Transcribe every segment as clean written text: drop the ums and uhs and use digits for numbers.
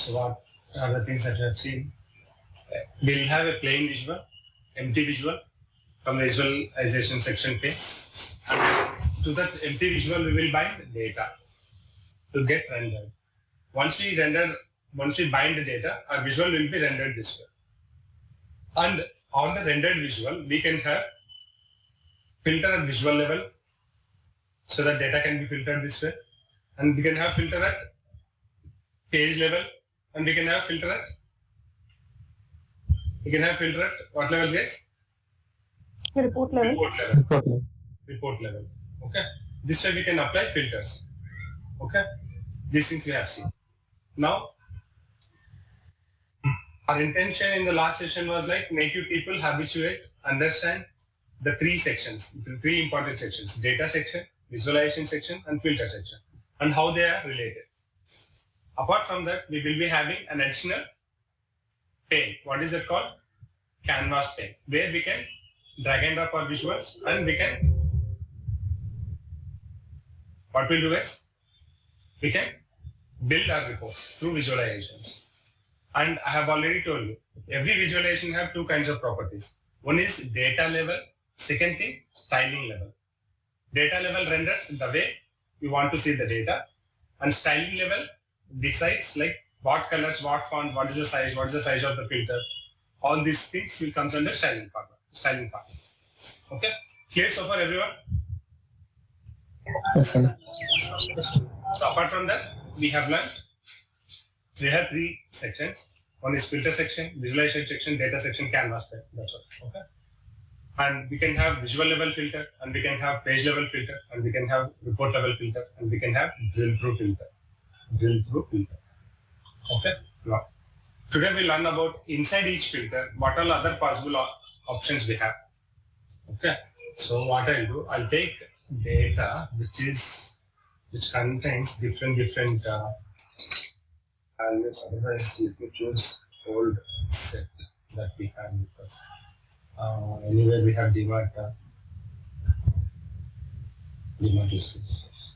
So what are the things that you have seen? We'll have a plain visual, empty visual from the visualization section page. And to that empty visual, we will bind data to get rendered. Once we bind the data, our visual will be rendered this way. And on the rendered visual, we can have filter at visual level, so that data can be filtered this way. And we can have filter at page level, and we can have filter at what levels, guys? Report level. Report level. Okay. This way we can apply filters. Okay. These things we have seen. Now, our intention in the last session was like make you people habituate, understand the three sections, the three important sections: data section, visualization section, and filter section, and how they are related. Apart from that, we will be having an additional pane. What is it called? Canvas pane, where we can drag and drop our visuals, and we can, what we'll do is, we can build our reports through visualizations. And I have already told you, every visualization have two kinds of properties. One is data level, second thing, styling level. Data level renders the way you want to see the data, and styling level decides like what colors, what font, what is the size of the filter. All these things will come under styling part. Okay? Clear so far, everyone? Yes, sir. So apart from that, we have learned we have three sections. One is filter section, visualization section, data section, canvas pane. That's all. Okay? And we can have visual level filter, and we can have page level filter, and we can have report level filter, and we can have drill through filter. Okay? Now, today we learn about inside each filter, what all other possible options we have. Okay? So what I'll do, I'll take data which contains different values. Otherwise, you could choose old set that we have with us. Anyway, we have demand use cases.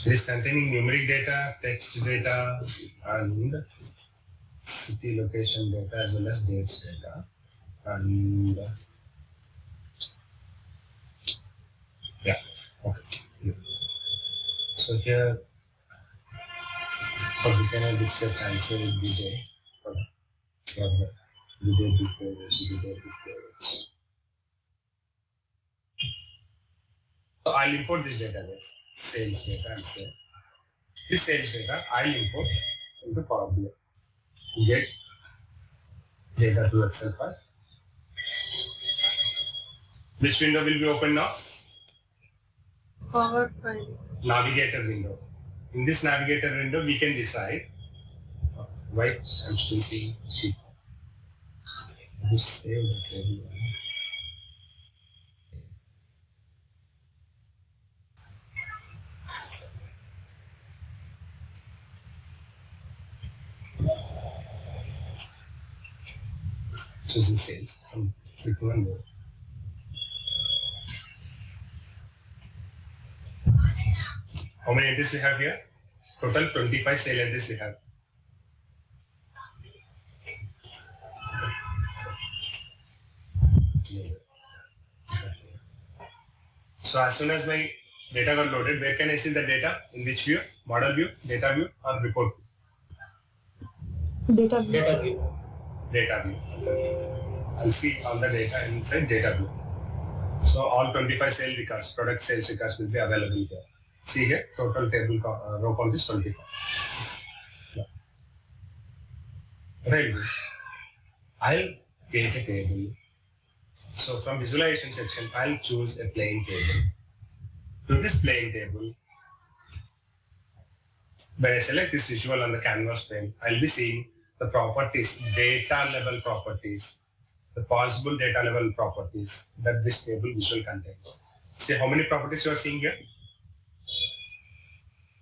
It is containing numeric data, text data, and city location data, as well as dates data. And yeah, okay. So here, for the kind of discuss answer will be there. So I'll import this database, sales data, and say this sales data I'll import into Power BI. Get data to Excel file. Which window will be open now? Power file. Navigator window. In this navigator window, we can decide. Why I'm still seeing sheet. Just save that. Choosing sales. I'm clicking on more. How many entries we have here? Total 25 sale entries we have. So as soon as my data got loaded, where can I see the data? In which view? Model view, data view, or report view? Data view. Data view. I'll see all the data inside data view. So all 25 sales records, product sales records will be available here. See here, total table row count is 25. Right. I'll create a table. So from visualization section, I'll choose a plain table. To this plain table, when I select this visual on the canvas pane, I'll be seeing the properties, data level properties, the possible data level properties that this table visual contains. See how many properties you are seeing here?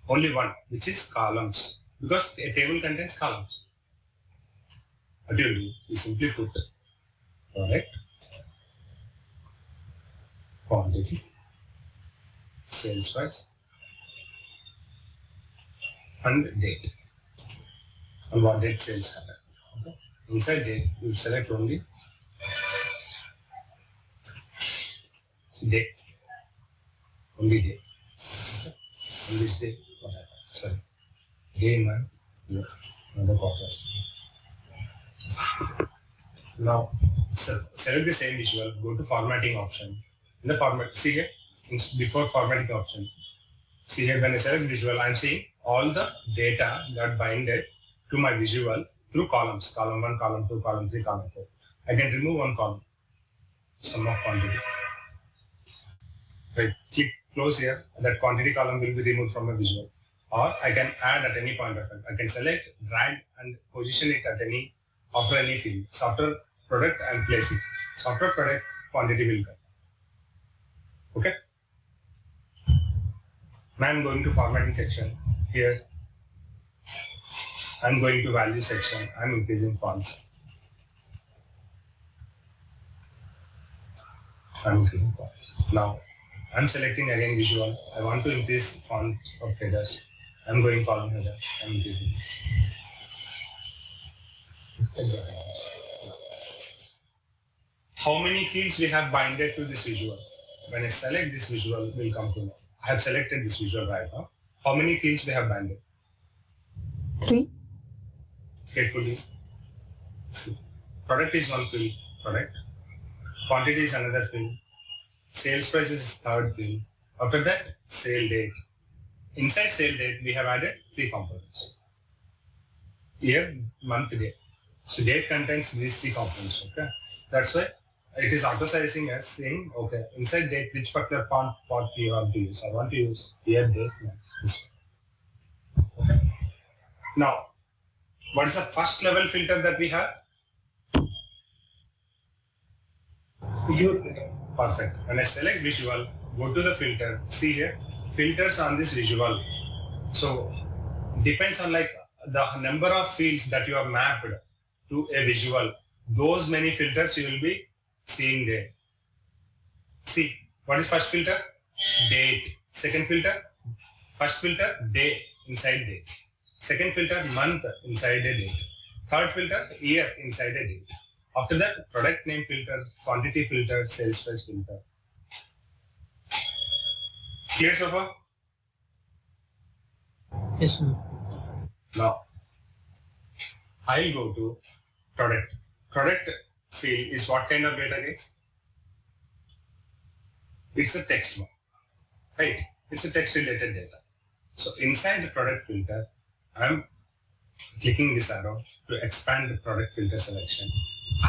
Only one, which is columns, because a table contains columns. What do you do? You simply put product, quantity, sales price, and date. And what date sales happen. Okay. Inside date, you select only day. Only day. Okay. On this day, what happens? Sorry. Day, month, year, another quarters. Now, select the same visual, go to formatting option. In the format, see here, before formatting option, see here, when I select visual, I'm seeing all the data that binded to my visual through columns, column 1, column 2, column 3, column 4. I can remove one column, sum of quantity. Right, click close here, that quantity column will be removed from my visual. Or I can add at any point of time. I can select, drag and position it at any, after any field. So after product and place it. So after product, quantity will come. Okay. Now I'm going to formatting section. Here, I'm going to value section. I'm increasing fonts. I'm increasing font. Now, I'm selecting again visual. I want to increase font of headers. I'm going column header. I'm increasing. How many fields we have binded to this visual? When I select this visual, will come to know. I have selected this visual right now. How many fields we have binded? 3. Carefully. See. Product is one field. Product. Quantity is another field. Sales price is third field. After that, sale date. Inside sale date, we have added 3 components. Year, month, date. So date contains these 3 components. Okay. That's why it is auto-sizing as saying, okay, inside date, which particular font you want to use? I want to use year, date, month. This one. Okay. Now, what is the first level filter that we have? Visual filter. Perfect. When I select visual, go to the filter. See here, filters on this visual. So depends on like the number of fields that you have mapped to a visual. Those many filters you will be seeing there. See, what is first filter? Date. Second filter? First filter, day inside date. Second filter, month inside a date. Third filter, year inside a date. After that, product name filter, quantity filter, sales price filter. Clear so far? Yes, sir. Now, I'll go to product. Product field is what kind of data, guys? It's a text one, right? It's a text related data. So inside the product filter, I'm clicking this arrow to expand the product filter selection.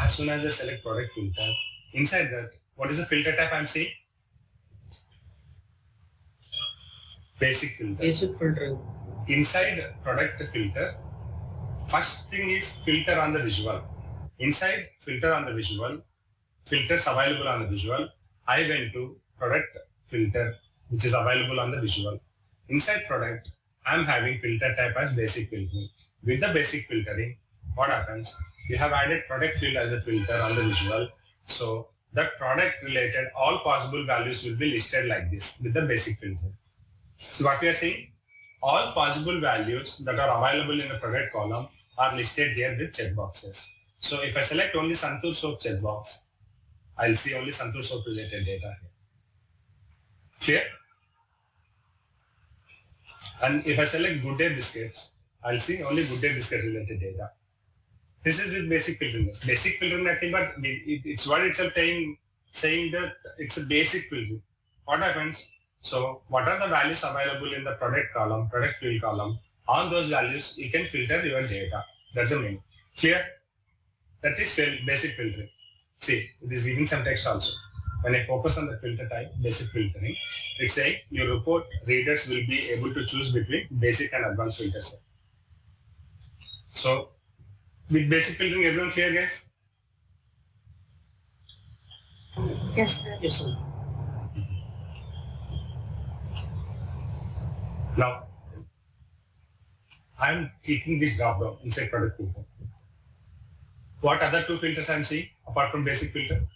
As soon as I select product filter, inside that, what is the filter type I'm seeing? Basic filter. Basic filter. Inside product filter, first thing is filter on the visual. Inside filter on the visual, filters available on the visual, I went to product filter, which is available on the visual. Inside product, I'm having filter type as basic filtering. With the basic filtering, what happens? You have added product field as a filter on the visual. So that product related all possible values will be listed like this with the basic filter. So what we are saying, all possible values that are available in the product column are listed here with checkboxes. So if I select only Santur soap checkbox, I'll see only Santur soap related data here. Clear? And if I select Good Day biscuits, I'll see only Good Day biscuit related data. This is with basic filtering. Basic filtering, nothing but it's what itself saying that it's a basic filtering. What happens? So what are the values available in the product column, product field column? On those values, you can filter your data. That's the main. Clear? That is basic filtering. See, it is giving some text also. When I focus on the filter type, basic filtering, it's saying your report readers will be able to choose between basic and advanced filters. So, with basic filtering, everyone clear, guys? Yes, sir. Yes, sir. Now, I'm clicking this drop down inside product filter. What other 2 filters I'm seeing apart from basic filter?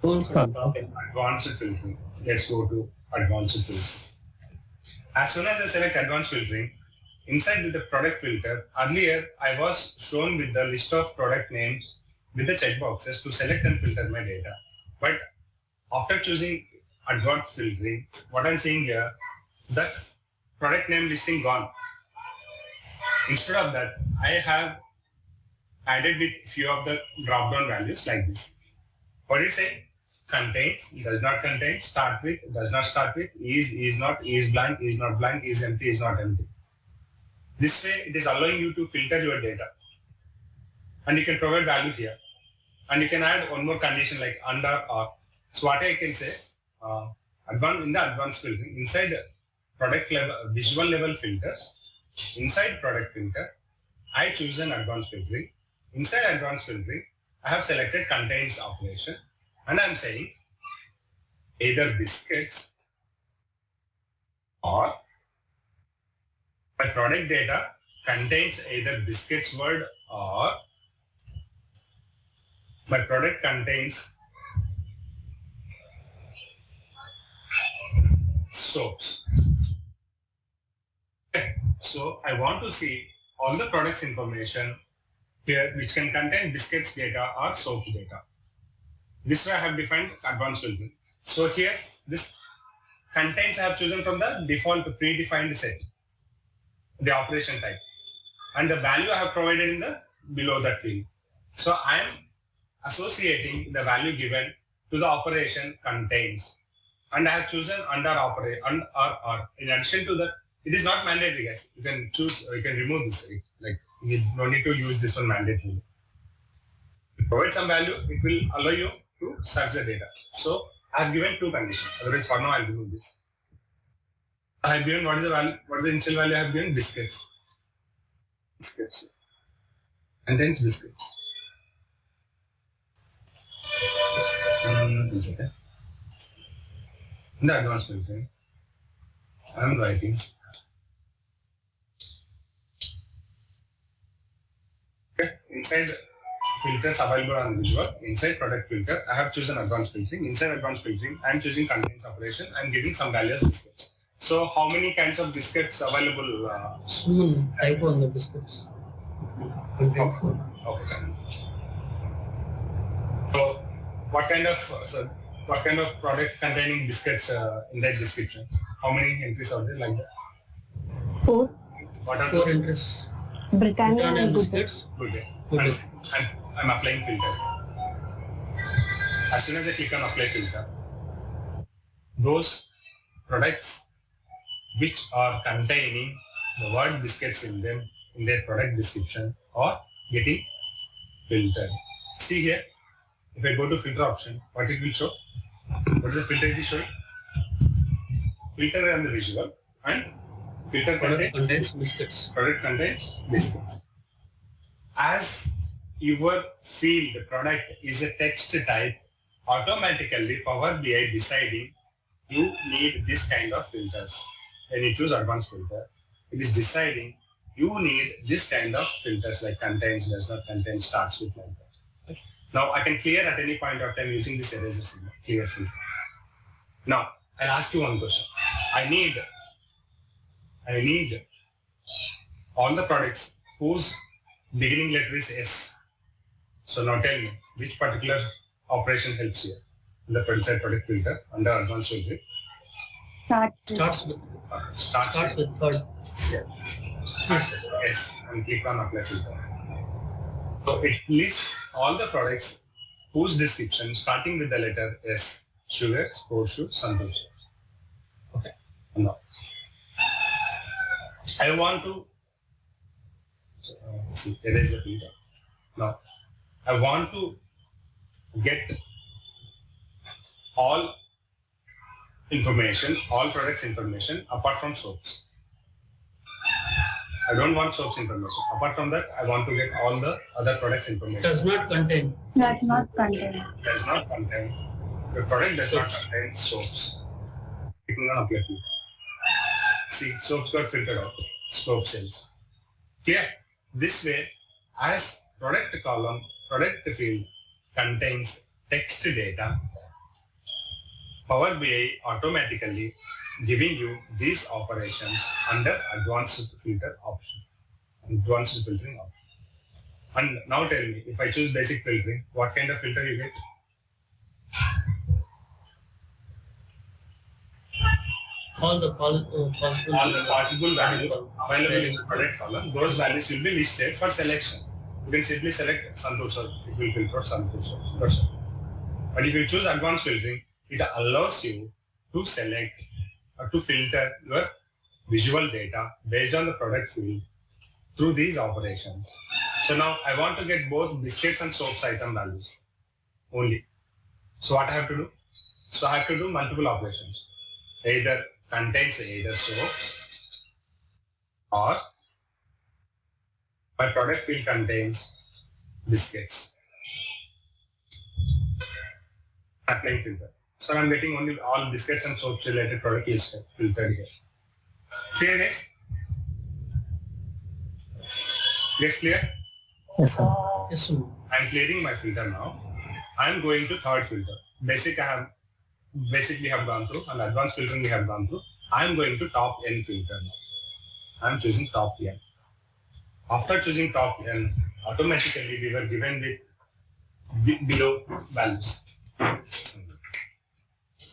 Advanced filtering. Let's go to advanced filtering. As soon as I select advanced filtering, inside with the product filter, earlier I was shown with the list of product names with the checkboxes to select and filter my data. But after choosing advanced filtering, what I'm seeing here, that product name listing gone. Instead of that, I have added with few of the drop-down values like this. What do you say? Contains, does not contain, start with, does not start with, is not, is blank, is not blank, is empty, is not empty. This way, it is allowing you to filter your data. And you can provide value here. And you can add one more condition like under or. So what I can say, in the advanced filtering, inside product level, visual level filters, inside product filter, I choose an advanced filtering. Inside advanced filtering, I have selected contains operation, and I'm saying either biscuits or my product data contains either biscuits word or my product contains soaps. Okay. So I want to see all the products information here which can contain biscuits data or soap data. This way I have defined advanced filtering. So here this contains I have chosen from the default predefined set, the operation type, and the value I have provided in the below that field. So I am associating the value given to the operation contains, and I have chosen under operate or. In addition to that, it is not mandatory, guys. You can choose, you can remove this. Like you don't need to use this one mandatorily. Provide some value, it will allow you to search the data. So I have given two conditions. Otherwise, for now, I'll remove this. I have given what is the value? What is the initial value? I have given biscuits. Biscuits. And then biscuits. In the advanced filtering, I am writing inside filters available on visual, inside product filter, I have chosen advanced filtering. Inside advanced filtering, I am choosing contains operation. I am giving some values biscuits. So how many kinds of biscuits available? Type on the biscuits. Okay. So what kind of products containing biscuits in that description? How many entries are there like that? 4. What are Four those? entries. Britannia Britannia and biscuits. Good day. Good. And I'm applying filter. As soon as I click on apply filter, those products which are containing the word biscuits in them in their product description are getting filtered. See here, if I go to filter option, what it will show? What is the filter it is showing? Filter on the visual and filter Product contains contains biscuits. product contains biscuits. As your field product is a text type, automatically Power BI deciding you need this kind of filters. When you choose advanced filter, it is deciding you need this kind of filters like contains, does not contain, starts with like that. Now I can clear at any point of time using this eraser symbol, clear filter. Now I'll ask you one question. I need all the products whose beginning letter is S. So now tell me which particular operation helps here in the inside product filter under advanced filtering. Starts with third. Yes. Yes, and click on apply filter. So it lists all the products whose description starting with the letter S. Sugar, sports shoe, Santosh. Okay. Now I want to erase the filter. Now I want to get all information, all products information apart from soaps. I don't want soaps information. Apart from that, I want to get all the other products information. Does not contain. Does not contain. Does not contain. The product does not contain soaps. Clicking on apply filter. See, soaps got filtered out. Soap cells. Clear? This way, as product column, product field contains text data, Power BI automatically giving you these operations under advanced filter option, advanced filtering option. And now tell me, if I choose basic filtering, what kind of filter you get? All the possible values available in the product column, those values will be listed for selection. You can simply select Santosh, it will filter Santosh. That's all. But if you choose advanced filtering, it allows you to select or to filter your visual data based on the product field through these operations. So now I want to get both biscuits and soaps item values only. So what I have to do? So I have to do multiple operations. Either contains either soaps or my product field contains biscuits. Applying filter. So I'm getting only all biscuits and soaps related product listed filtered here. Clear guys? Yes, clear? Yes, sir. Yes, sir. I'm clearing my filter now. I'm going to third filter. Basic we have gone through and advanced filtering we have gone through. I'm going to top N filter now. I'm choosing top N. After choosing top N, automatically we were given with below values.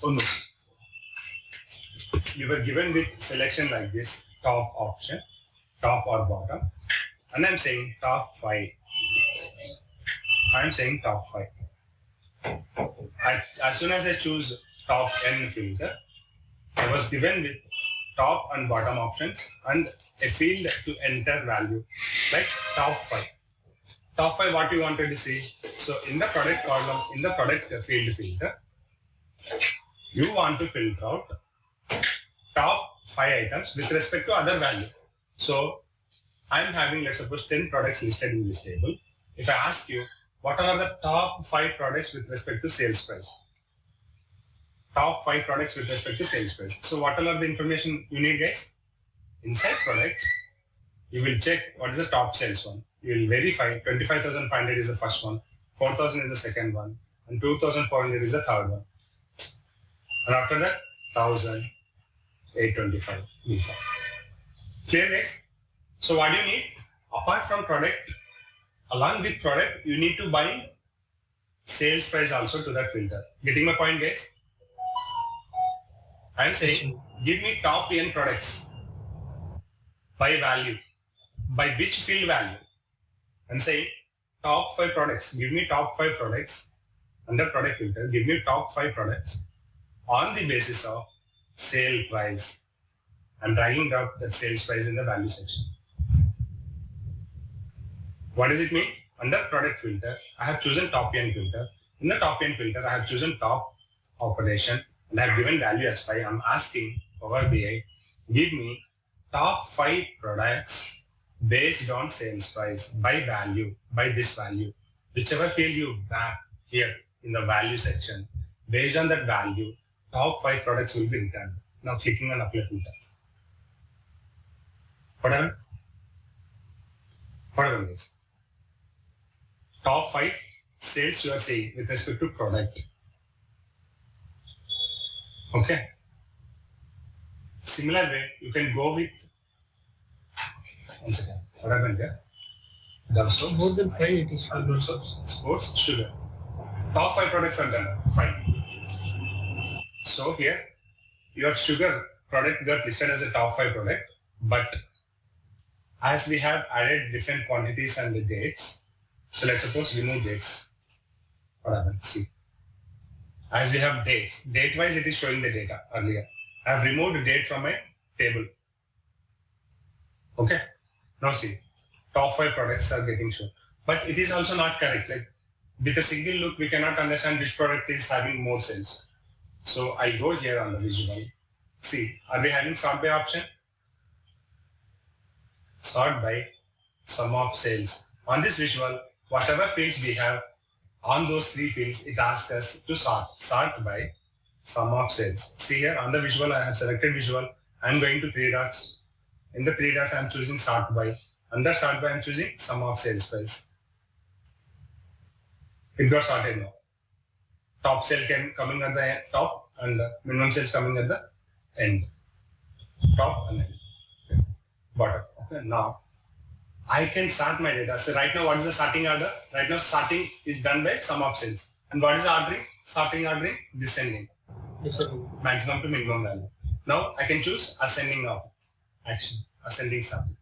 Oh no. You were given with selection like this, top option, top or bottom. And I'm saying top 5. I'm saying top 5. As soon as I choose top N filter, I was given with top and bottom options and a field to enter value like top 5. Top 5 what you wanted to see. So in the product column, in the product field filter, you want to filter out top 5 items with respect to other value. So I'm having, let's suppose, 10 products listed in this table. If I ask you, what are the top 5 products with respect to sales price? Top 5 products with respect to sales price. So what all are the information you need, guys? Inside product, you will check what is the top sales one. You will verify 25,500 is the first one, 4,000 is the second one, and 2,400 is the third one. And after that, 1,825. Clear, guys? So what do you need? Apart from product, along with product, you need to buy sales price also to that filter. Getting my point, guys? I'm saying, give me top N products by value. By which field value? I'm saying, top 5 products. Give me top 5 products under product filter. Give me top 5 products on the basis of sale price. I'm dragging up that sales price in the value section. What does it mean? Under product filter, I have chosen top N filter. In the top N filter, I have chosen top operation and I have given value as 5. I'm asking Power BI, give me top 5 products based on sales price by value, by this value. Whichever field you back here in the value section, based on that value, top 5 products will be returned. Now clicking on apply filter. Whatever is. Top 5 sales you are saying with respect to product. Okay. Similar way, you can go with, one second, what happened here? More than 5 it is. Sports, sugar. Top 5 products are done. Fine. So here, your sugar product got listed as a top 5 product, but as we have added different quantities and the dates, so let's suppose remove dates. What happened? See. As we have dates, date-wise it is showing the data earlier. I have removed date from my table. Okay. Now see, top 5 products are getting shown. But it is also not correct. Like with a single look, we cannot understand which product is having more sales. So I go here on the visual. See, are we having sort by option? Sort by sum of sales. On this visual, whatever fields we have, on those 3 fields, it asks us to sort by sum of sales. See here on the visual, I have selected visual. I'm going to 3 dots. In the 3 dots, I'm choosing sort by. Under sort by, I'm choosing sum of sales price. It got sorted now. Top sale coming at the top and minimum sales coming at the end. top and then bottom. Okay, now I can start my data. So right now, what is the sorting order? Right now, sorting is done by sum of cells. And what is the ordering? Sorting ordering, descending. Descending. Maximum to minimum value. Now I can choose ascending of action, ascending sorting.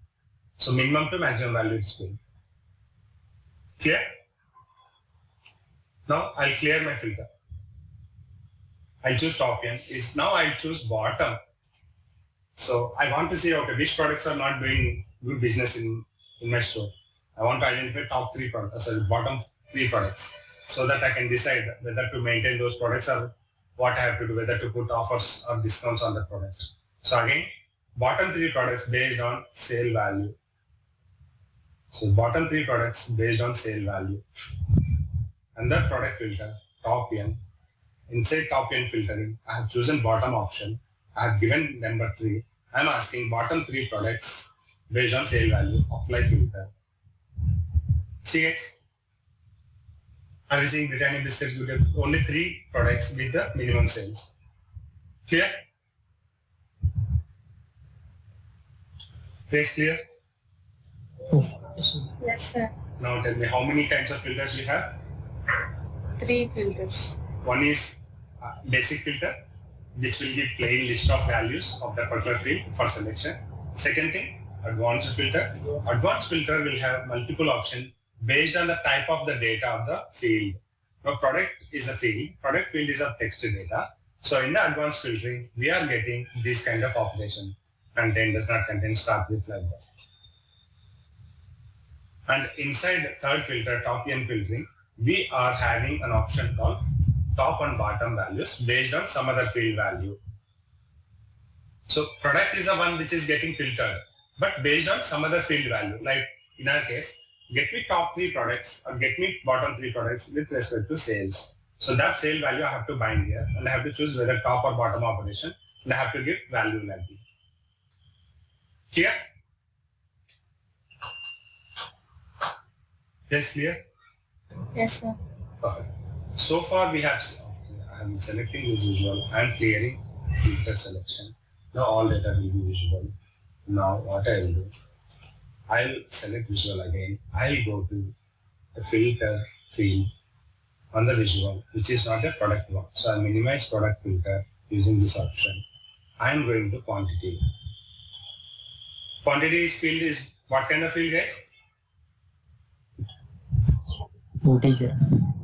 So minimum to maximum value is going. Clear? Now I'll clear my filter. I'll choose TopN. Is now I'll choose bottom. So I want to see, okay, which products are not doing good business in my store. I want to identify top 3 products, sorry, bottom 3 products, so that I can decide whether to maintain those products or what I have to do, whether to put offers or discounts on the product. So again, bottom 3 products based on sale value. So bottom 3 products based on sale value. Under product filter, TopN. Inside TopN filtering, I have chosen bottom option. I have given number 3. I am asking bottom 3 products based on sale value. Apply filter. See guys? Are you seeing Britannia biscuits? We get only 3 products with the minimum sales. Clear? Is clear? Yes, sir. Yes, sir. Now tell me how many kinds of filters you have? 3 filters. One is basic filter, which will give plain list of values of the particular field for selection. Second thing, advanced filter. Advanced filter will have multiple options based on the type of the data of the field. Now product is a field, product field is a text data. So in the advanced filtering, we are getting this kind of operation. Contain, does not contain, start with, like that. And inside third filter, TopN filtering, we are having an option called top and bottom values based on some other field value. So product is the one which is getting filtered, but based on some other field value. Like in our case, get me top 3 products or get me bottom 3 products with respect to sales. So that sale value I have to bind here, and I have to choose whether top or bottom operation, and I have to give value like this. Clear? Yes, clear? Yes, sir. Perfect. So far we have, I'm selecting this visual, I'm clearing filter selection. Now all data will be visual. Now what I'll do, I'll select visual again. I'll go to the filter field on the visual, which is not a product one. So I'll minimize product filter using this option. I'm going to quantity. Quantity field is what kind of field, guys? Integer.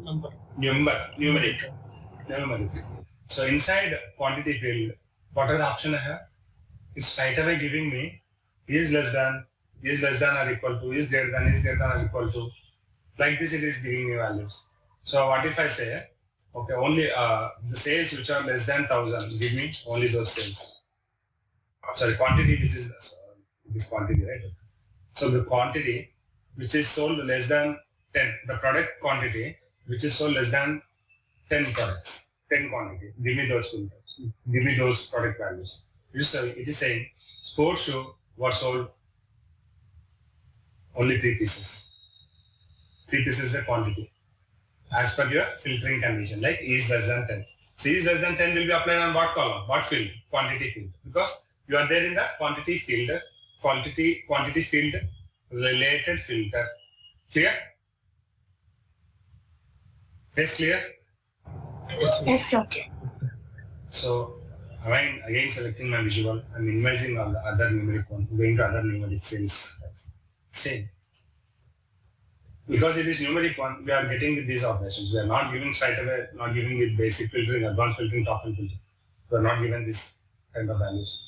Number. Numeric. So inside quantity field, what are the option I have? It's straight away giving me is less than or equal to, is greater than or equal to. Like this it is giving me values. So what if I say, okay, only the sales which are less than 1,000, give me only those sales. Sorry, quantity which is this quantity, right? So the quantity which is sold less than 10, the product quantity which is sold less than 10 products, 10 quantity, give me those filters, give me those product values. It is saying sports shoe was sold only 3 pieces. 3 pieces is the quantity as per your filtering condition, like is less than 10. So is less than 10 will be applied on what column? What field? Quantity field. Because you are there in the quantity field, quantity field related filter. Clear? Yes, clear? Yes, sir. So again selecting my visual and minimizing all the other numeric one, going to other numeric cells. Same. Because it is numeric one, we are getting with these operations. We are not giving straight away, not giving with basic filtering, advanced filtering, TopN filtering. We are not given this kind of values.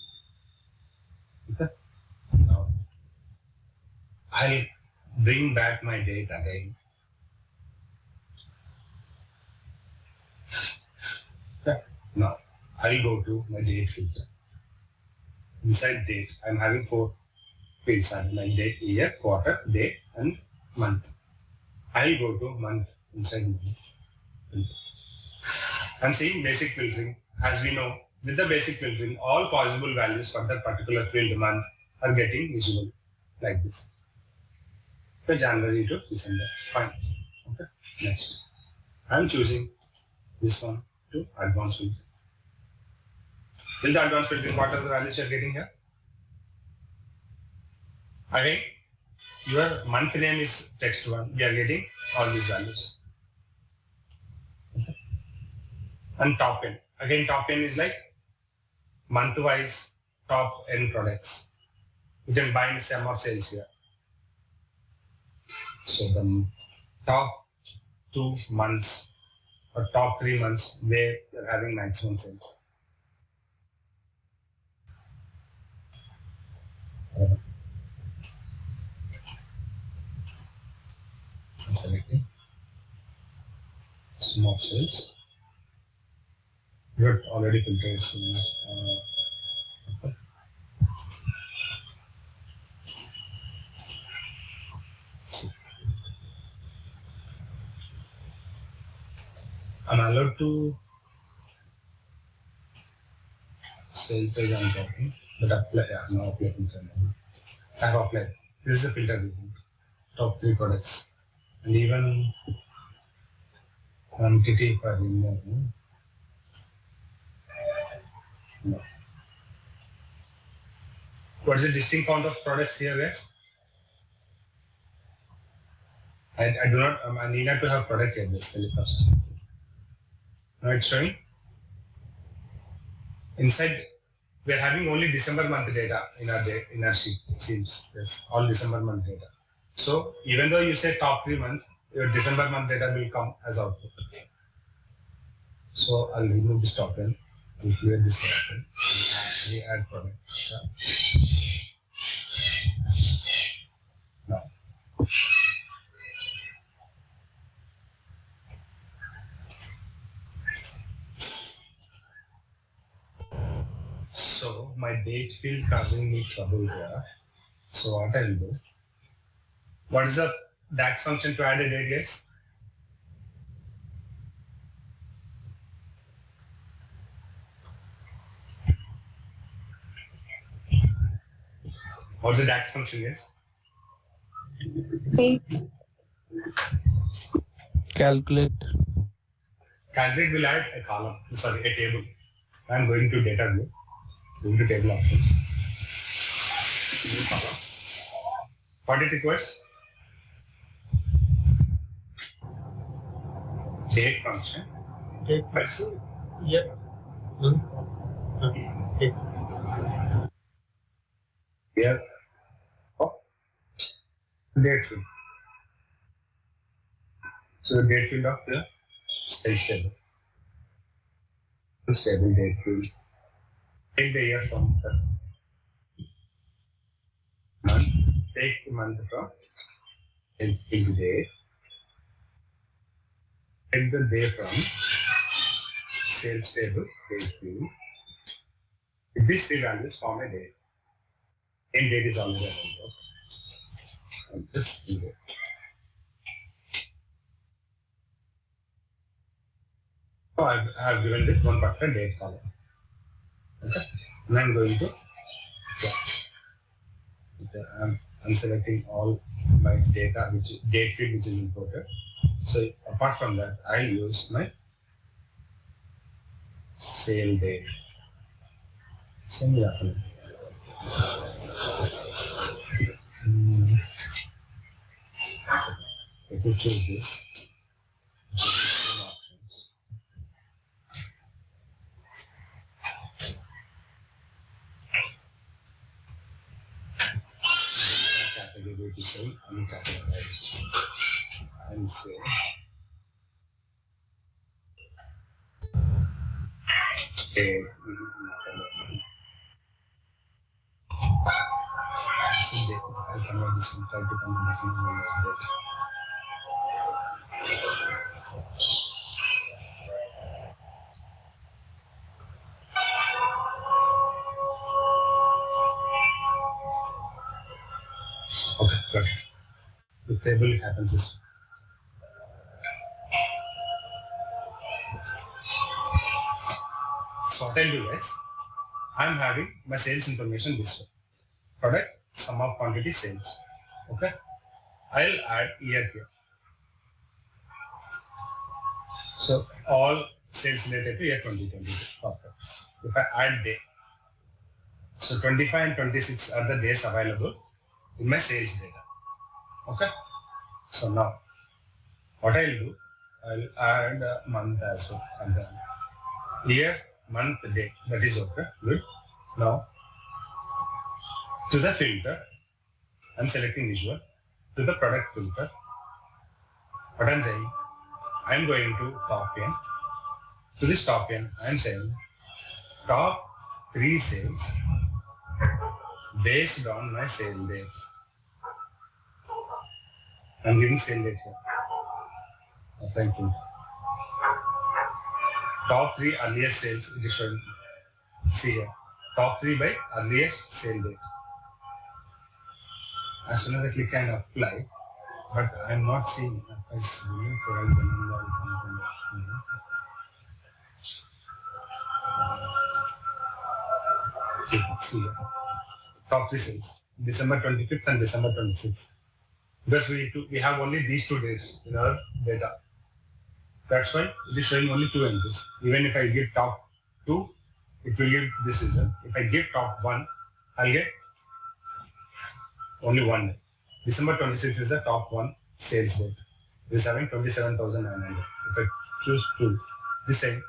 Okay. Now, I'll bring back my data again. Okay. Now, I'll go to my date filter. Inside date, I'm having 4 fields. I'm like date, year, quarter, day, and month. I'll go to month inside month. I'm seeing basic filtering. As we know, with the basic filtering, all possible values for that particular field month are getting visible like this. So January to December. Fine. Okay. Next. I'm choosing this one to advanced filtering. In the advanced filtering, what are the values you're getting here? Again, your month name is text one. We are getting all these values. Okay. And top N. Again, top N is like month-wise top N products. You can bind sum of sales here. So the top 2 months or top 3 months where you're having maximum sales. I'm selecting sum of sales. Good, already filtered sales. Okay. I'm allowed to sale page I'm talking, but apply, no apply filter. I have applied. This is a filter result. Top 3 products. And even quantity for remove. No. What is the distinct count of products here, guys? I do not, I need not to have product here basically first. Now it's showing. Inside, we are having only December month data in our sheet, it seems. Yes, all December month data. So even though you say top 3 months, your December month data will come as output. So I'll remove this top N. I'll clear this top N. We add product. Now. So my date field causing me trouble here. So what I'll do? What is the DAX function to add a date, guys? What's the DAX function, guys? Date. Calculate. Calculate will add a column, sorry, a table. I'm going to data view, going to table option. New column. What it requires? Date function. Date. Yes. Yep. Date. Here. Oh. Date field. So the date field of the sales table. Stable date field. Take the year from the month. Take the month from into date. Take the day from sales table date field. These 3 values form a date. And date is already available. And this is it. So I have given it one particular date column. Okay. And I'm going to I'm selecting all my data, which date field which is imported. So apart from that, I'll use my sale date. Same happening. If you choose this, category to say uncategorized and say okay. I'll convert this one, try to convert this one. Okay, got it. The table happens this way. So what I'll do is, I'm having my sales information this way. Product, sum of quantity, sales. Okay. I'll add year here. So all sales related to year 2022. Perfect. If I add day, so 25 and 26 are the days available in my sales data. Okay. So now, what I'll do, I'll add a month as well. And then year, month, date. That is okay. Good. Now, to the filter, I'm selecting visual. To the product filter, what I'm saying, I'm going to TopN. To this TopN, I'm saying top 3 sales based on my sale date. I'm giving sale date here. Thank you. Top 3 earliest sales, it is showing. See here. Top 3 by earliest sale date. As soon as I click and apply, but I'm not seeing. I see product number. See here. Top 3 sales. December 25th and December 26th. Because we have only these 2 days in our data. That's why it is showing only 2 entries. Even if I give top 2, it will give this result. If I give top 1, I'll get only 1 day. December 26th is the top 1 sales date. It is having 27,900. If I choose 2, the same.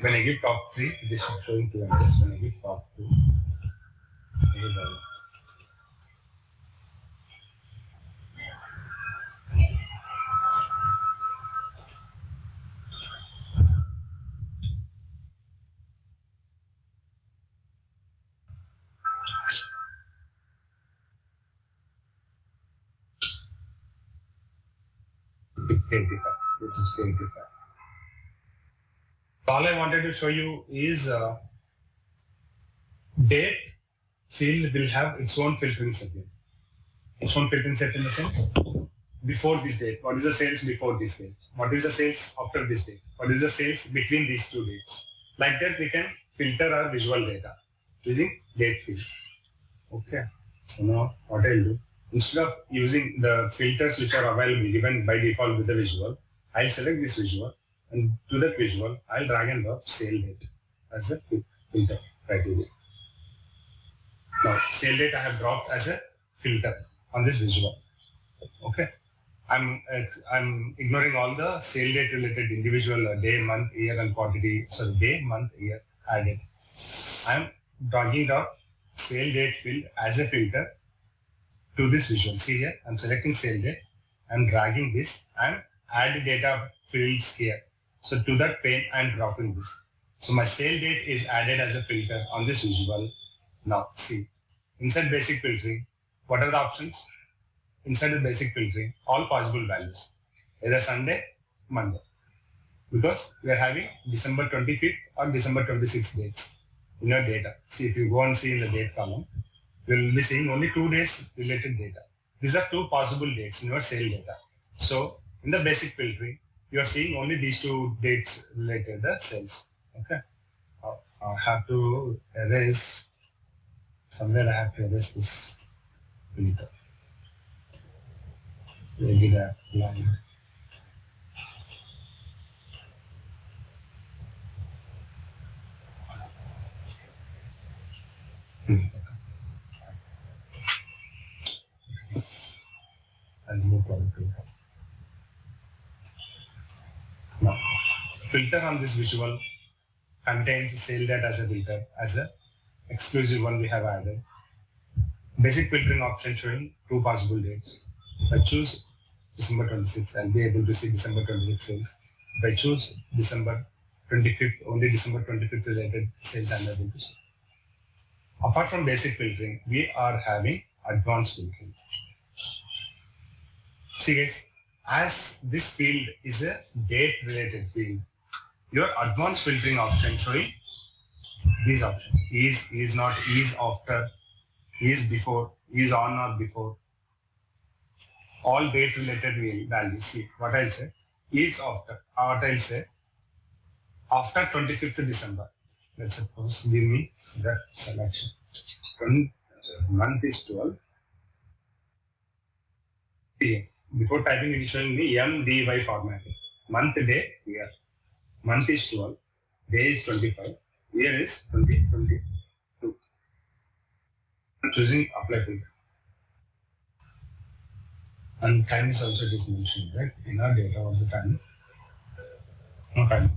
When I give top 3, it is showing 2 entries. When I give top 2, it is $1. This is 25. All I wanted to show you is date field will have its own filtering setting. Its own filtering set in the sense before this date. What is the sales before this date? What is the sales after this date? What is the sales between these 2 dates? Like that, we can filter our visual data using date field. Okay. So now what I'll do, instead of using the filters which are available given by default with the visual, I'll select this visual, and to that visual, I'll drag and drop sale date as a filter criteria. Now, sale date I have dropped as a filter on this visual. Okay. I'm ignoring all the sale date related individual day, month, year, and quantity. So day, month, year added. I'm dragging down sale date field as a filter to this visual. See here, I'm selecting sale date. I'm dragging this and add data fields here. So to that pane, I'm dropping this. So my sale date is added as a filter on this visual. Now see, inside basic filtering, what are the options? Inside the basic filtering, all possible values, either Sunday, Monday, because we are having December 25th or December 26th dates in your data. See, if you go and see in the date column, you will be seeing only 2 days related data. These are 2 possible dates in your sale data. So in the basic filtering, you are seeing only these 2 dates related the sales. Okay. I have to erase, somewhere I have to erase this filter. Regular line. And move on to now. Filter on this visual contains sale data as a filter, as a exclusive one we have added. Basic filtering option showing 2 possible dates. If I choose December 26th, I'll be able to see December 26th sales. If I choose December 25th, only December 25th related sales I'm able to see. Apart from basic filtering, we are having advanced filtering. See guys, as this field is a date related field, your advanced filtering option showing these options. Is not, is after, is before, is on or before. All date related values. See what I'll say. Is after. What I'll say. After 25th December. Let's suppose give me that selection. Month is 12. Before typing it is showing me MDY format. Month, day, year. month is 12, day is 25, year is 2022. I'm choosing apply filter. And time is also it is mentioned, right? In our data, what's the time? No time.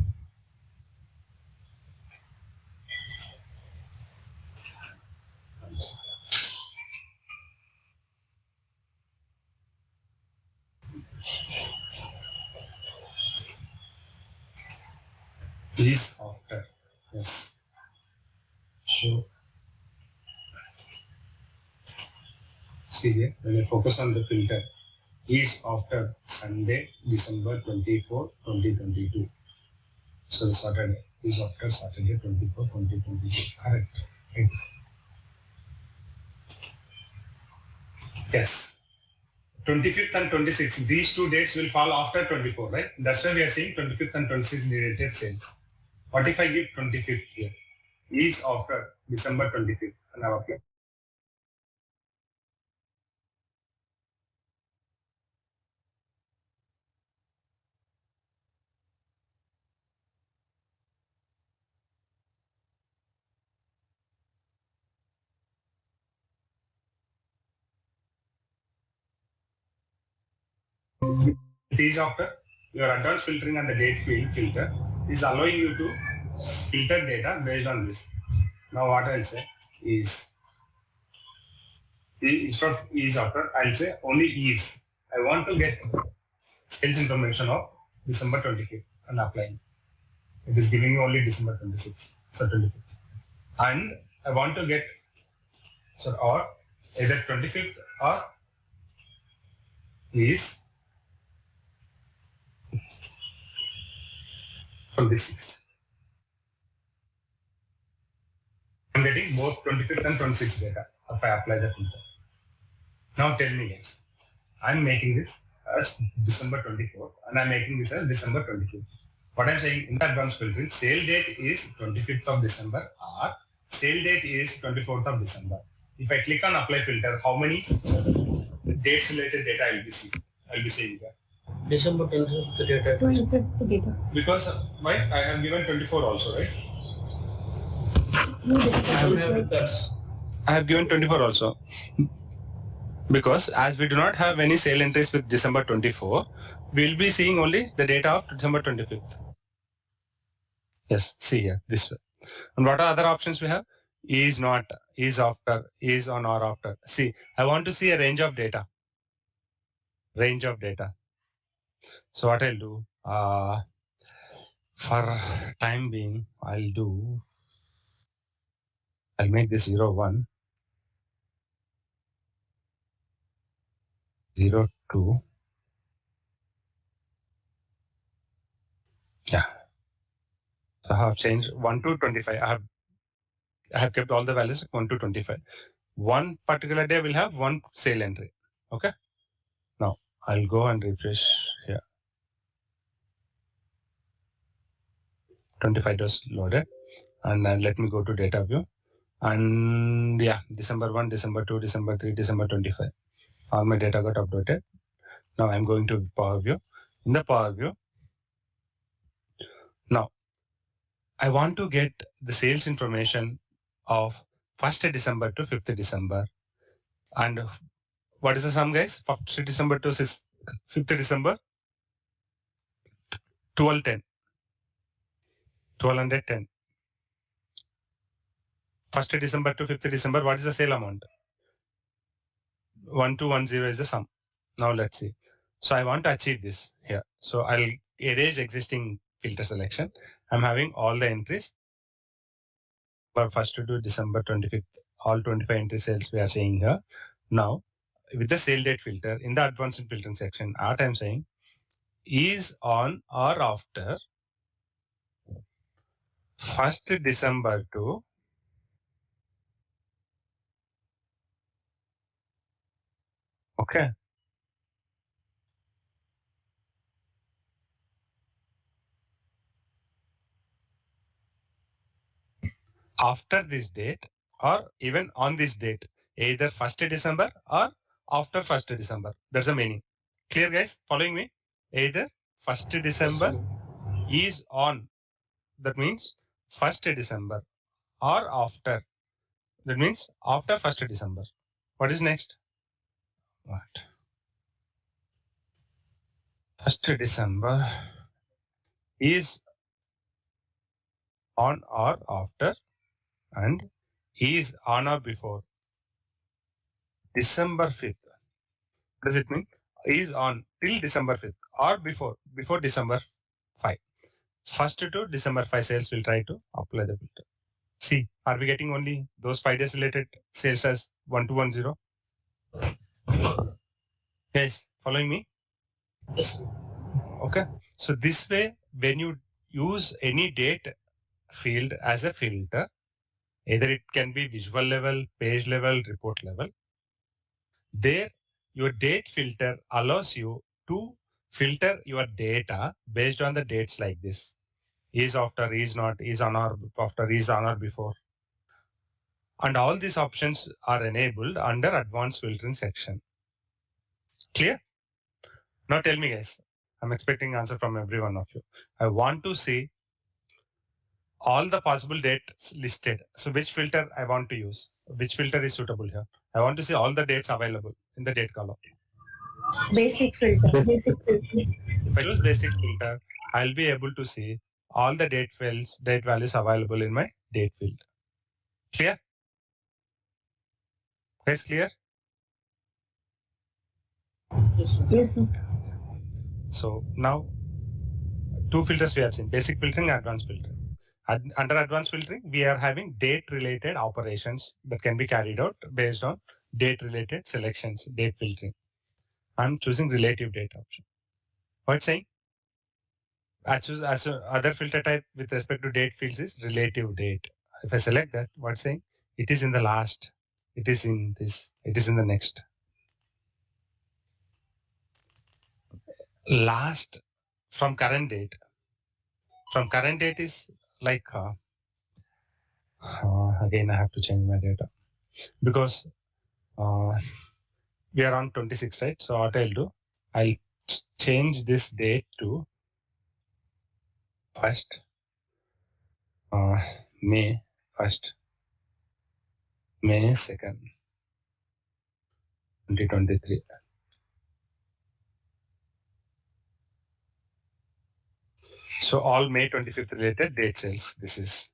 Is after. Yes. So, see here, when I focus on the filter, is after Sunday, December 24, 2022. So, Saturday is after Saturday, 24, 2022. Correct. Right. Yes. 25th and 26th, these 2 dates will fall after 24, right? That's why we are saying 25th and 26th related sales. What if I give 25th here? Is after December 25th. And I apply. These after your advanced filtering and the date field filter is allowing you to filter data based on this. Now what I'll say is instead of is after, I'll say only is. I want to get sales information of December 25th and applying. It is giving you only December 26th, so 25th. And I want to get or either 25th or is 26th. I'm getting both 25th and 26th data if I apply the filter. Now tell me guys, I'm making this as December 24th and I'm making this as December 25th. What I'm saying in the advanced filtering, sale date is 25th of December or sale date is 24th of December. If I click on apply filter, how many dates related data I'll be seeing here? December 25th data. 25th data. Because why I have given 24 also, right? I have given 24 also. Because as we do not have any sale entries with December 24, we will be seeing only the data of December 25th. Yes, see here, this way. And what are other options we have? Is not, is after, is on or after. See, I want to see a range of data. Range of data. So what I'll do, for time being, I'll make this 0, 1, 0, 2. Yeah. So I have changed 1 to 25. I have kept all the values 1 to 25. One particular day will have one sale entry. Okay. Now I'll go and refresh here. 25 was loaded. And then let me go to data view. And yeah, December 1, December 2, December 3, December 25. All my data got updated. Now I'm going to Power View. In the Power View, now I want to get the sales information of 1st December to 5th December. And what is the sum, guys? 1st December to 5th December? 1210. 1210. 1st December to 5th December, what is the sale amount? 1210 is the sum. Now let's see. So I want to achieve this here. So I'll erase existing filter selection. I'm having all the entries. But first to do December 25th, all 25 entry sales we are saying here. Now, with the sale date filter, in the advanced filtering section, what I'm saying is on or after 1st December to okay. After this date or even on this date, either 1st December or after 1st December. That's the meaning. Clear, guys? Following me? Either 1st December is on that means 1st December or after. That means after 1st December. What is next? What? 1st December is on or after, and is on or before December 5th. What does it mean? Is on till December 5th or before December 5. 1st to December 5 sales will try to apply the filter. See, are we getting only those 5 days related sales as 1210? Yes, following me? Yes. Okay. So this way, when you use any date field as a filter, either it can be visual level, page level, report level, there your date filter allows you to filter your data based on the dates like this. Is after, is not, is on or after, is on or before. And all these options are enabled under advanced filtering section. Clear? Now tell me guys, I'm expecting answer from every one of you. I want to see all the possible dates listed. So which filter I want to use? Which filter is suitable here? I want to see all the dates available in the date column. Basic filter. If I use basic filter, I'll be able to see all the date values available in my date field. Clear? Guys, clear? Yes, sir. So now 2 filters we have seen, basic filtering and advanced filtering. Under advanced filtering, we are having date-related operations that can be carried out based on date-related selections, date filtering. I'm choosing relative date option. What's saying? I choose as a other filter type with respect to date fields is relative date. If I select that, what's saying? It is in the last, it is in this, it is in the next. Last from current date. From current date is like, again, I have to change my data because we are on 26, right? So what I'll do, I'll change this date to 1st May 1st, May 2nd, 2023. So all May 25th related date sales. This is,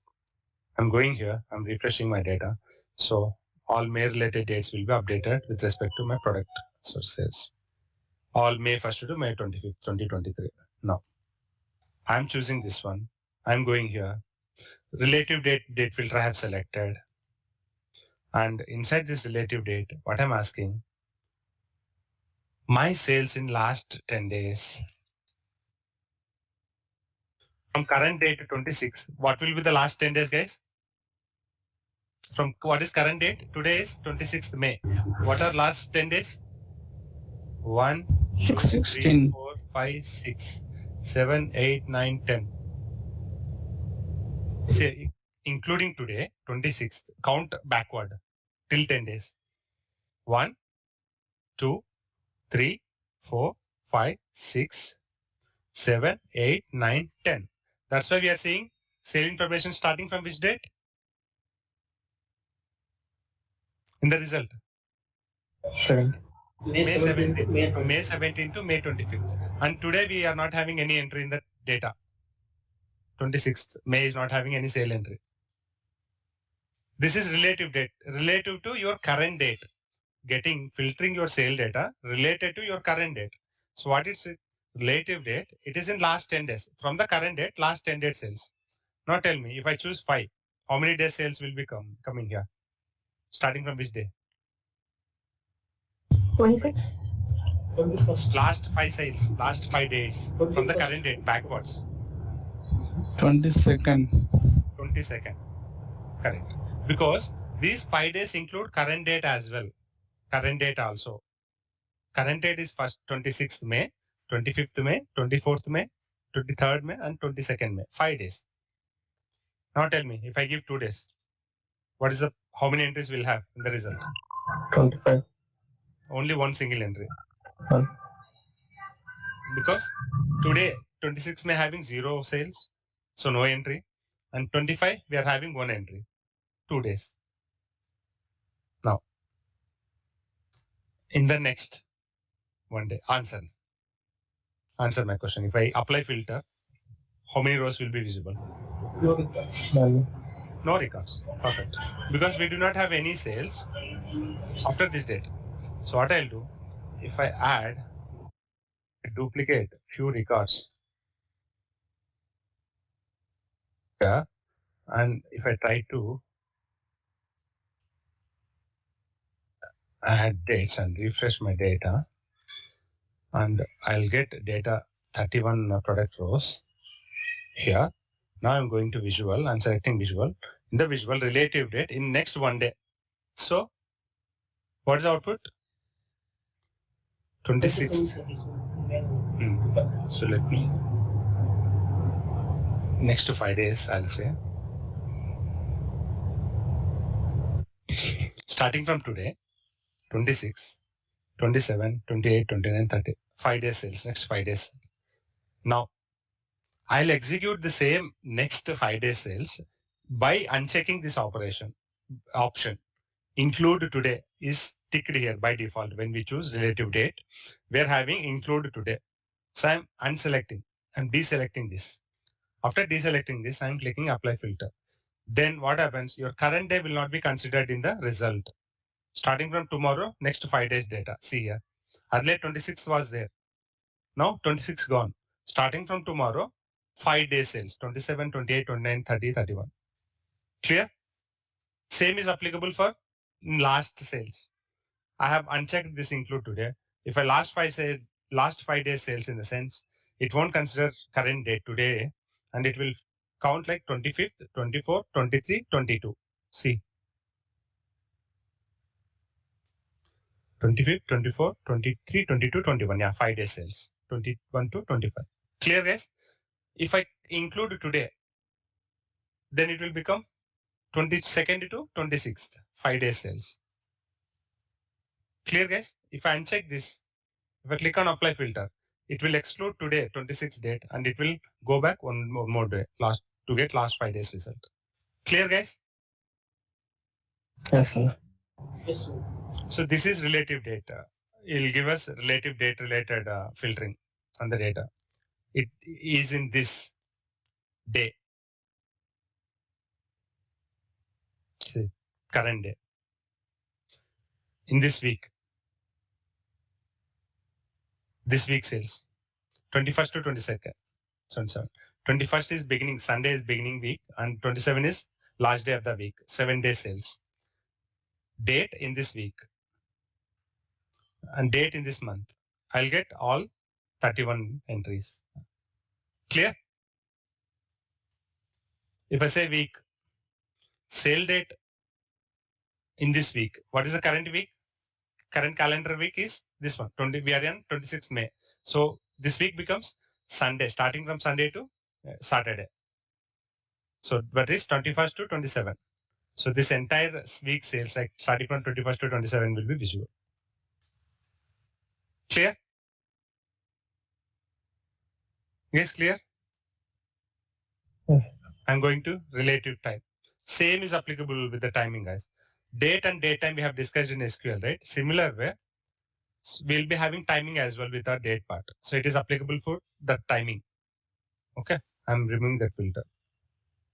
I'm going here, I'm refreshing my data. So all May related dates will be updated with respect to my product sales. All May 1st to May 25th, 2023. Now, I'm choosing this one. I'm going here. Relative date filter I have selected. And inside this relative date, what I'm asking, my sales in last 10 days. From current date to 26, what will be the last 10 days, guys? From what is current date? Today is 26th May. What are last 10 days? 1, 2, 3, 4, 5, 6, 7, 8, 9, 10. See, including today, 26th. Count backward till 10 days. 1, 2, 3, 4, 5, 6, 7, 8, 9, 10. That's why we are saying sale information starting from which date? In the result. 7. May 17th, May 17th to May 25th. And today we are not having any entry in the data. 26th May is not having any sale entry. This is relative date, relative to your current date. Filtering your sale data related to your current date. So what is it? Relative date, it is in last 10 days. From the current date, last 10 days sales. Now tell me, if I choose 5, how many days sales will be coming here? Starting from which day? 26. Last 5 sales, last 5 days from the current date backwards. 22nd. 22nd. Correct. Because these 5 days include current date as well. Current date also. Current date is first 26th May, 25th May, 24th May, 23rd May, and 22nd May. 5 days. Now tell me, if I give 2 days, how many entries we'll have in the result? 25. Only one single entry. 1. Because today 26th May having 0 sales, so no entry. and 25 we are having one entry, 2 days. Now, in the next one day, answer my question. If I apply filter, how many rows will be visible? None. No records. Perfect. Because we do not have any sales after this date. So what I'll do, if I add, duplicate few records here, and if I try to add dates and refresh my data, and I'll get data 31 product rows here. Now I'm going to visual and selecting visual. In the visual, relative date in next one day. So what is the output? 26th. So let me, next to 5 days, I'll say. Starting from today, 26, 27, 28, 29, 30. 5 days sales, next 5 days. Now, I'll execute the same next 5 days sales by unchecking this option. Include today is ticked here by default. When we choose relative date, we're having include today. So I'm unselecting. I'm deselecting this. After deselecting this, I'm clicking apply filter. Then what happens? Your current day will not be considered in the result. Starting from tomorrow, next 5 days data. See here. Earlier 26 was there. Now 26 gone. Starting from tomorrow, 5 days sales. 27, 28, 29, 30, 31. Clear? Same is applicable for last sales. I have unchecked this include today. If I last 5 days sales in the sense, it won't consider current date today, and it will count like 25th, 24, 23, 22. See. 25th, 24, 23, 22, 21. Yeah, 5 days sales. 21 to 25. Clear, guys? If I include today, then it will become 22nd to 26th. 5 days sales. Clear, guys? If I uncheck this, if I click on apply filter, it will exclude today, 26th date, and it will go back one more day to get last 5 days result. Clear, guys? Yes, sir. So this is relative data. It will give us relative date related filtering on the data. It is in this day. See, current day. In this week sales, 21st to 22nd. 27. 21st is beginning, Sunday is beginning week, and 27 is last day of the week. 7 days sales. Date in this week and date in this month. I'll get all 31 entries. Clear? If I say week, sale date in this week. What is the current week? Current calendar week is this one. We are on 26th May. So this week becomes Sunday, starting from Sunday to Saturday. So what is 21st to 27? So this entire week sales, like starting from 21st to 27, will be visual. Clear? Yes, clear? Yes. I'm going to relative time. Same is applicable with the timing, guys. Date and date time we have discussed in SQL, right? Similar way, we'll be having timing as well with our date part. So it is applicable for the timing. Okay, I'm removing that filter.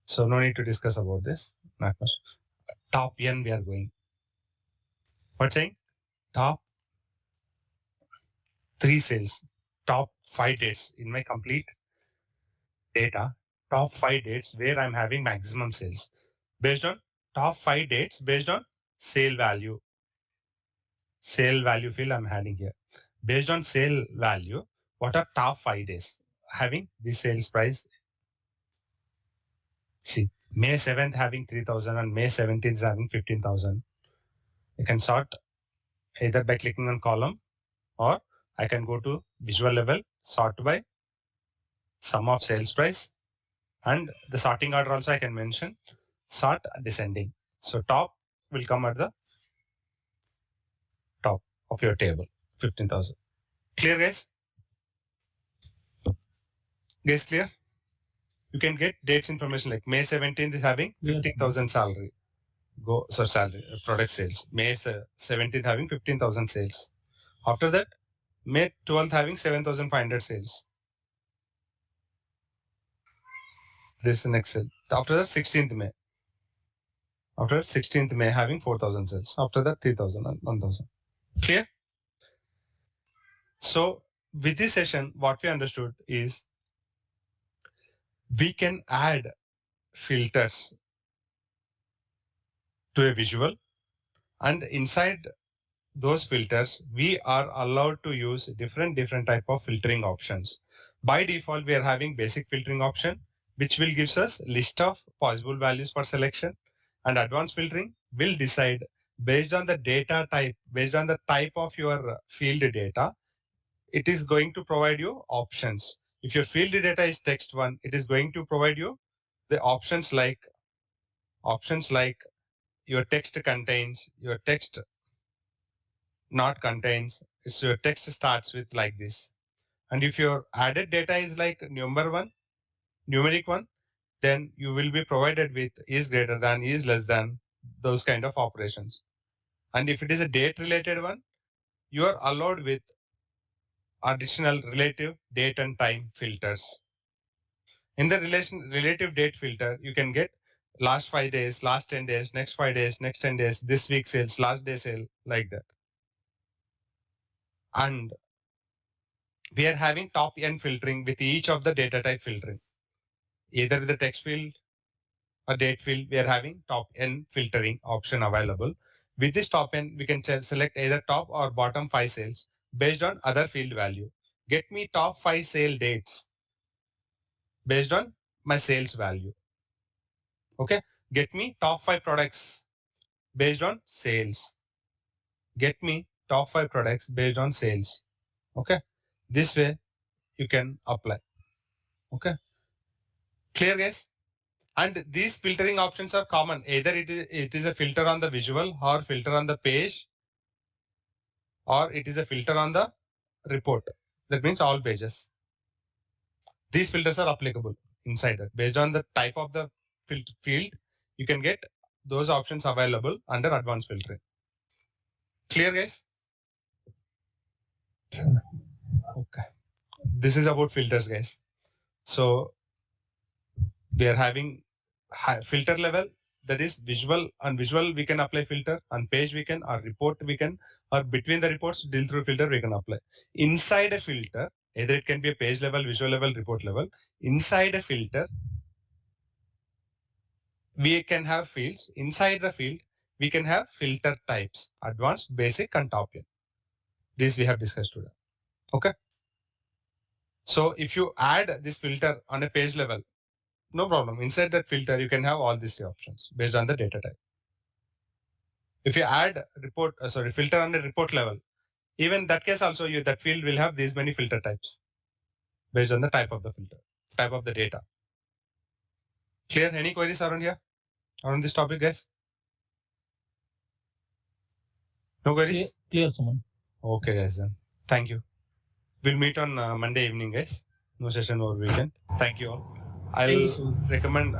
So no need to discuss about this. Not much. Top N we are going. What's saying? Top 3 sales, top 5 dates in my complete data, top 5 dates where I'm having maximum sales. Based on top 5 dates, based on sale value. Sale value field I'm adding here. Based on sale value, what are top 5 days having the sales price? See, May 7th having 3,000 and May 17th having 15,000. You can sort either by clicking on column, or I can go to visual level, sort by sum of sales price, and the sorting order also I can mention, sort descending. So top will come at the top of your table, 15,000. Clear, guys? Guys, clear? You can get dates information like May 17th is having 15,000 salary. Salary, product sales. May 17th having 15,000 sales. After that, May 12th having 7,500 sales. This in Excel. After that, 16th May. After 16th May having 4,000 sales. After that, 3,000 and 1,000. Clear? So with this session, what we understood is we can add filters to a visual, and inside those filters, we are allowed to use different type of filtering options. By default, we are having basic filtering option, which will gives us list of possible values for selection, and advanced filtering will decide based on the data type, based on the type of your field data, it is going to provide you options. If your field data is text one, it is going to provide you the options like your text contains, your text not contains. So your text starts with like this. And if your added data is like numeric one, then you will be provided with is greater than, is less than, those kind of operations. And if it is a date related one, you are allowed with additional relative date and time filters. In the relative date filter, you can get last 5 days, last 10 days, next 5 days, next 10 days, this week sales, last day sale, like that. And we are having top N filtering with each of the data type filtering. Either with the text field or date field, we are having top N filtering option available. With this top N, we can select either top or bottom 5 sales based on other field value. Get me top 5 sale dates based on my sales value. Okay. Get me top 5 products based on sales. Get me top 5 products based on sales. Okay. This way you can apply. Okay. Clear, guys? And these filtering options are common. Either it is a filter on the visual or filter on the page, or it is a filter on the report. That means all pages. These filters are applicable inside that. Based on the type of the field, you can get those options available under advanced filtering. Clear, guys? Okay. This is about filters, guys. So we are having filter level, that is visual. On visual we can apply filter, on page we can, or report we can, or between the reports deal through filter we can apply. Inside a filter, either it can be a page level, visual level, report level. Inside a filter, we can have fields. Inside the field, we can have filter types, advanced, basic, and top N. This we have discussed today. Okay. So if you add this filter on a page level, no problem. Inside that filter, you can have all these 3 options based on the data type. If you add filter on the report level, even that case also, that field will have these many filter types based on the type of the filter, type of the data. Clear? Any queries around here, around this topic, guys? No queries? Clear, Suman. Okay, guys, then. Thank you. We'll meet on Monday evening, guys. No session over weekend. Thank you all. I'll recommend.